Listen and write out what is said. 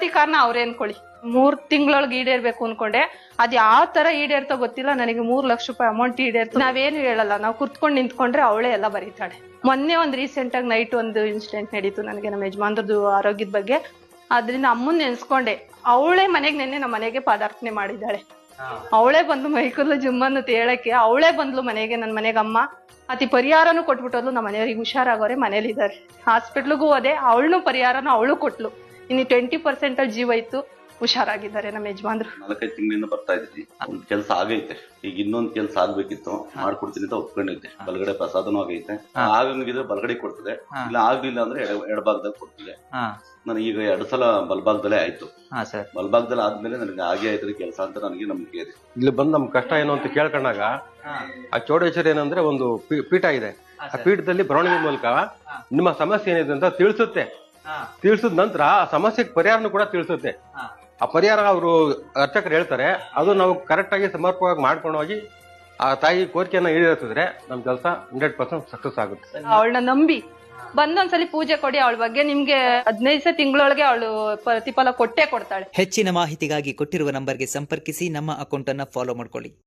ಪ್ರತಿಕಾರನ ಅವ್ರೇ ಅನ್ಕೊಳ್ಳಿ. 3 ತಿಂಗಳೊಳಗೆ ಈಡೇರ್ಬೇಕು ಅನ್ಕೊಂಡೆ, ಅದ್ ಯಾವ ತರ ಈಡೇರ್ತೋ ಗೊತ್ತಿಲ್ಲ. ನನಗೆ 3 ಲಕ್ಷ ರೂಪಾಯಿ ಅಮೌಂಟ್ ಈಡೇರ್ತು. ನಾವೇನು ಹೇಳಲ್ಲ, ನಾವು ಕುತ್ಕೊಂಡು ನಿಂತ್ಕೊಂಡ್ರೆ ಅವಳೇ ಎಲ್ಲ ಬರೀತಾಳೆ. ಮೊನ್ನೆ ಒಂದ್ ರೀಸೆಂಟ್ ಆಗಿ ನೈಟ್ ಒಂದು ಇನ್ಸಿಡೆಂಟ್ ನಡೀತು ನನಗೆ, ನಮ್ಮ ಯಜಮಾನ್ರದ್ದು ಆರೋಗ್ಯದ ಬಗ್ಗೆ. ಅದ್ರಿಂದ ಅಮ್ಮನ್ ನೆನ್ಸ್ಕೊಂಡೆ. ಅವಳೇ ಮನೆಗೆ ನೆನ್ನೆ ನಮ್ಮ ಮನೆಗೆ ಪಾದಾರ್ಪಣೆ ಮಾಡಿದ್ದಾಳೆ. ಅವಳೇ ಬಂದು ಮೈಕಲ್ಲು ಜುಮ್ಮನ್ನು ಹೇಳಕ್ಕೆ ಅವಳೇ ಬಂದ್ಲು ಮನೆಗೆ, ನನ್ ಮನೆಗೆ. ಅಮ್ಮ ಅತಿ ಪರಿಹಾರನು ಕೊಟ್ಬಿಟ್ಟಲು. ನಮ್ಮ ಮನೆಯವ್ರಿಗೆ ಹುಷಾರಾಗೋರೆ, ಮನೇಲಿದ್ದಾರೆ. ಹಾಸ್ಪಿಟ್ಲಿಗೂ ಹೋದೆ, ಅವಳನ್ನು ಪರಿಹಾರನು ಅವಳು ಕೊಟ್ಲು. ಇನ್ನು 20% ಜೀವ ಇತ್ತು, ಹುಷಾರಾಗಿದ್ದಾರೆ ನಮ್ಮ ಯಜಮಾನ್ರು. 4-5 ತಿಂಗಳಿಂದ ಬರ್ತಾ ಇದ್ದೀನಿ. ಒಂದ್ ಕೆಲ್ಸ ಆಗೈತೆ, ಈಗ ಇನ್ನೊಂದ್ ಕೆಲ್ಸ ಆಗ್ಬೇಕಿತ್ತು, ಮಾಡ್ಕೊಡ್ತೀನಿ ಅಂತ ಒಪ್ಕೊಂಡೈತೆ. ಬಲಗಡೆ ಪ್ರಸಾದನೂ ಆಗೈತೆ, ಆಗಂಗಿದ್ರೆ ಬಲಗಡೆ ಕೊಡ್ತದೆ, ಇಲ್ಲ ಆಗ್ಲಿಲ್ಲ ಅಂದ್ರೆ ಎಡಭಾಗದಾಗ ಕೊಡ್ತದೆ. ನನಗೆ ಈಗ 2 ಸಲ ಬಲಭಾಗದಲ್ಲೇ ಆಯ್ತು. ಬಲಭಾಗದಲ್ಲಿ ಆದ್ಮೇಲೆ ನನಗೆ ಆಗೇ ಆಯ್ತದೆ ಕೆಲಸ ಅಂತ ನನಗೆ ನಂಬಿಕೆ ಇದೆ. ಇಲ್ಲಿ ಬಂದ್ ನಮ್ ಕಷ್ಟ ಏನು ಅಂತ ಕೇಳ್ಕೊಂಡಾಗ ಆ ಚೌಡೇಶ್ವರಿ ಏನಂದ್ರೆ ಒಂದು ಪೀಠ ಇದೆ. ಆ ಪೀಠದಲ್ಲಿ ಬರವಣಿಗೆ ಮೂಲಕ ನಿಮ್ಮ ಸಮಸ್ಯೆ ಏನಿದೆ ಅಂತ ತಿಳಿಸುತ್ತೆ. ತಿಳಿಸಿದ ನಂತರ ಆ ಸಮಸ್ಯೆಗೆ ಪರಿಹಾರನು ಕೂಡ ತಿಳಿಸುತ್ತೆ. ಆ ಪರಿಹಾರ ಅವರು ಅರ್ಚಕರು ಹೇಳ್ತಾರೆ, ಅದು ನಾವು ಕರೆಕ್ಟ್ ಆಗಿ ಸಮರ್ಪಕವಾಗಿ ಮಾಡ್ಕೊಂಡು ಹೋಗಿ ಆ ತಾಯಿ ಕೋರಿಕೆಯನ್ನ ಈಡೇರಿಸಿದ್ರೆ ನಮ್ ಕೆಲಸ 100% ಸಕ್ಸಸ್ ಆಗುತ್ತೆ. ಅವಳನ್ನ ನಂಬಿ ಬಂದೊಂದ್ಸಲಿ ಪೂಜೆ ಕೊಡಿ. ಅವಳ ಬಗ್ಗೆ ನಿಮ್ಗೆ 15 ತಿಂಗಳೊಳಗೆ ಅವಳು ಪ್ರತಿಫಲ ಕೊಟ್ಟೇ ಕೊಡ್ತಾಳೆ. ಹೆಚ್ಚಿನ ಮಾಹಿತಿಗಾಗಿ ಕೊಟ್ಟಿರುವ ನಂಬರ್ಗೆ ಸಂಪರ್ಕಿಸಿ. ನಮ್ಮ ಅಕೌಂಟ್ ಅನ್ನ ಫಾಲೋ ಮಾಡ್ಕೊಳ್ಳಿ.